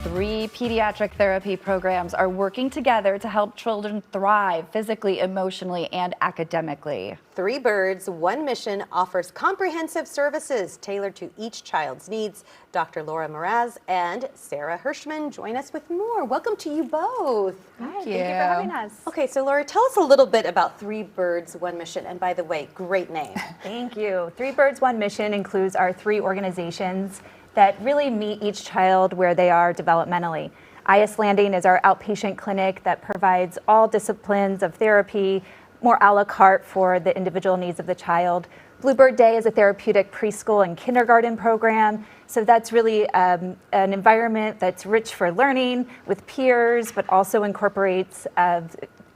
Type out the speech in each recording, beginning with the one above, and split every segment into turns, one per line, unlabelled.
3 pediatric therapy programs are working together to help children thrive physically, emotionally, and academically.
Three Birds, One Mission offers comprehensive services tailored to each child's needs. Dr. Laura Meraz and Sarah Hirschman join us with more. Welcome to you both.
Thank you
for having us.
Okay, so Laura, tell us a little bit about Three Birds, One Mission. And by the way, great name.
Thank you. Three Birds, One Mission includes our 3 organizations that really meet each child where they are developmentally. IS Landing is our outpatient clinic that provides all disciplines of therapy, more a la carte for the individual needs of the child. Bluebird Day is a therapeutic preschool and kindergarten program. So that's really an environment that's rich for learning with peers, but also incorporates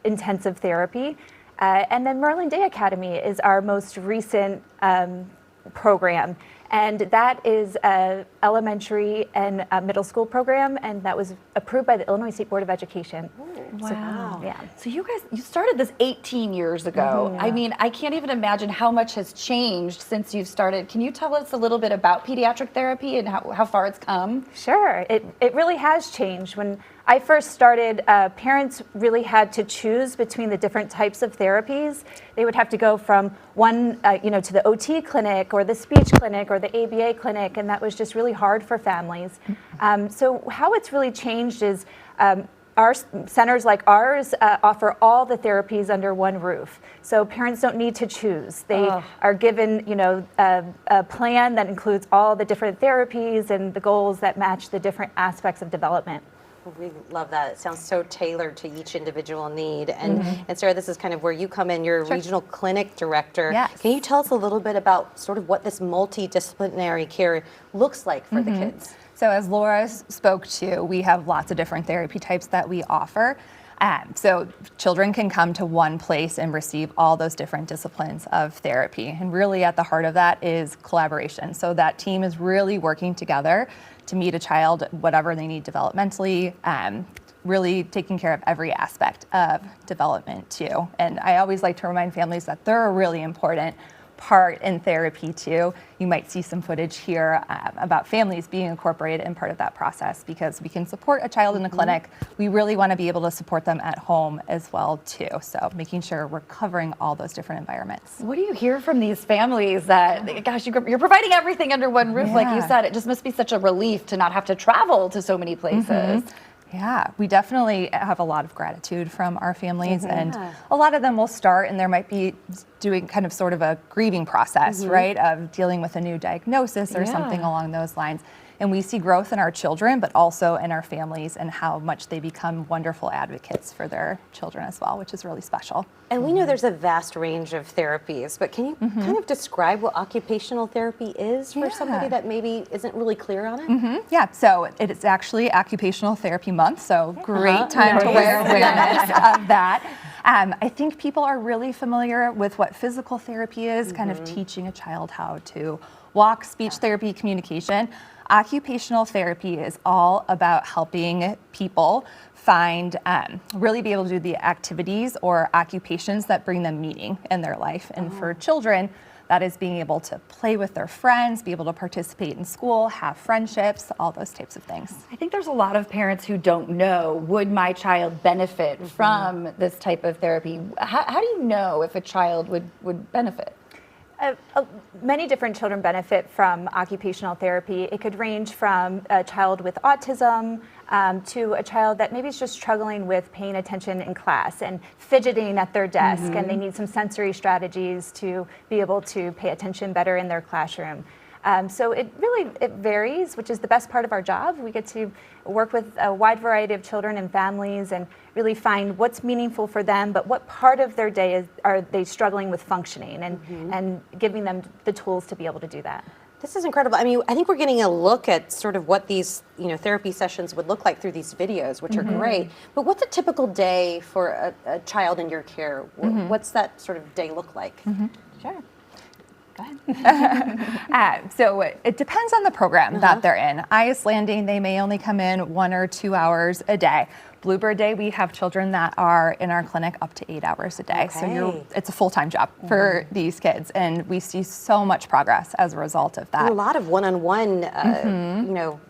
intensive therapy. And then Merlin Day Academy is our most recent program. And that is an elementary and a middle school program, and that was approved by the Illinois State Board of Education.
Wow.
Yeah.
So you started this 18 years ago. I mean, I can't even imagine how much has changed since you've started. Can you tell us a little bit about pediatric therapy and how far it's come?
Sure. It really has changed. When I first started, parents really had to choose between the different types of therapies. They would have to go from one, to the OT clinic or the speech clinic or the ABA clinic, and that was just really hard for families. So how it's really changed is our centers like ours offer all the therapies under one roof. So parents don't need to choose. They are given, a plan that includes all the different therapies and the goals that match the different aspects of development.
We love that. It sounds so tailored to each individual need. And Sarah, this is kind of where you come in. You're a regional clinic director.
Yes.
Can you tell us a little bit about sort of what this multidisciplinary care looks like for the kids?
So as Laura spoke to, we have lots of different therapy types that we offer. So children can come to one place and receive all those different disciplines of therapy. And really at the heart of that is collaboration. So that team is really working together to meet a child, whatever they need developmentally, really taking care of every aspect of development too. And I always like to remind families that they're a really important part in therapy too. You might see some footage here about families being incorporated in part of that process, because we can support a child in the clinic. We really want to be able to support them at home as well too. So making sure we're covering all those different environments.
What do you hear from these families that, gosh, you're providing everything under one roof, like you said? It just must be such a relief to not have to travel to so many places.
Yeah, we definitely have a lot of gratitude from our families, and a lot of them will start and there might be doing kind of sort of a grieving process, right, of dealing with a new diagnosis or something along those lines. And we see growth in our children, but also in our families and how much they become wonderful advocates for their children as well, which is really special.
And we know there's a vast range of therapies, but can you kind of describe what occupational therapy is for somebody that maybe isn't really clear on it?
Yeah, so it is actually Occupational Therapy Month, so great time to wear awareness of that. I think people are really familiar with what physical therapy is, kind of teaching a child how to walk, speech therapy, communication. Occupational therapy is all about helping people find, really be able to do the activities or occupations that bring them meaning in their life. And for children, that is being able to play with their friends, be able to participate in school, have friendships, all those types of things.
I think there's a lot of parents who don't know, would my child benefit from this type of therapy? How do you know if a child would benefit?
Many different children benefit from occupational therapy. It could range from a child with autism to a child that maybe is just struggling with paying attention in class and fidgeting at their desk, and they need some sensory strategies to be able to pay attention better in their classroom. So it varies, which is the best part of our job. We get to work with a wide variety of children and families and really find what's meaningful for them, but what part of their day are they struggling with functioning, and giving them the tools to be able to do that.
This is incredible. I mean, I think we're getting a look at sort of what these, therapy sessions would look like through these videos, which are great. But what's a typical day for a child in your care? What's that sort of day look like?
Sure.
Go ahead. So it depends on the program that they're in. IS Landing, they may only come in 1 or 2 hours a day. Bluebird Day, we have children that are in our clinic up to 8 hours a day. So
Okay.
it's a full-time job for these kids, and we see so much progress as a result of that.
And a lot of one-on-one,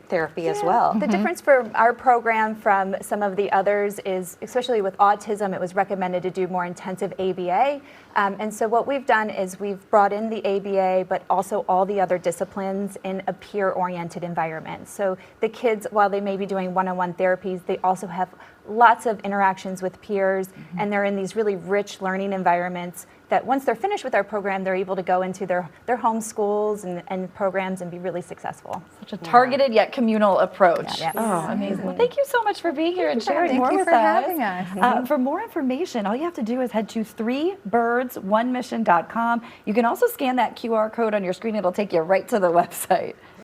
therapy as well.
The difference for our program from some of the others is, especially with autism, it was recommended to do more intensive ABA. And so what we've done is we've brought in the ABA, but also all the other disciplines in a peer-oriented environment. So the kids, while they may be doing one-on-one therapies, they also have lots of interactions with peers, and they're in these really rich learning environments that once they're finished with our program, they're able to go into their home schools and programs and be really successful.
Such a targeted yet communal approach.
Yes.
Oh, amazing. Well, thank you so much for being here and sharing
Thank
more
you
with
for
us.
having us.
For more information, all you have to do is head to 3birds1mission.com. You can also scan that QR code on your screen. It'll take you right to the website.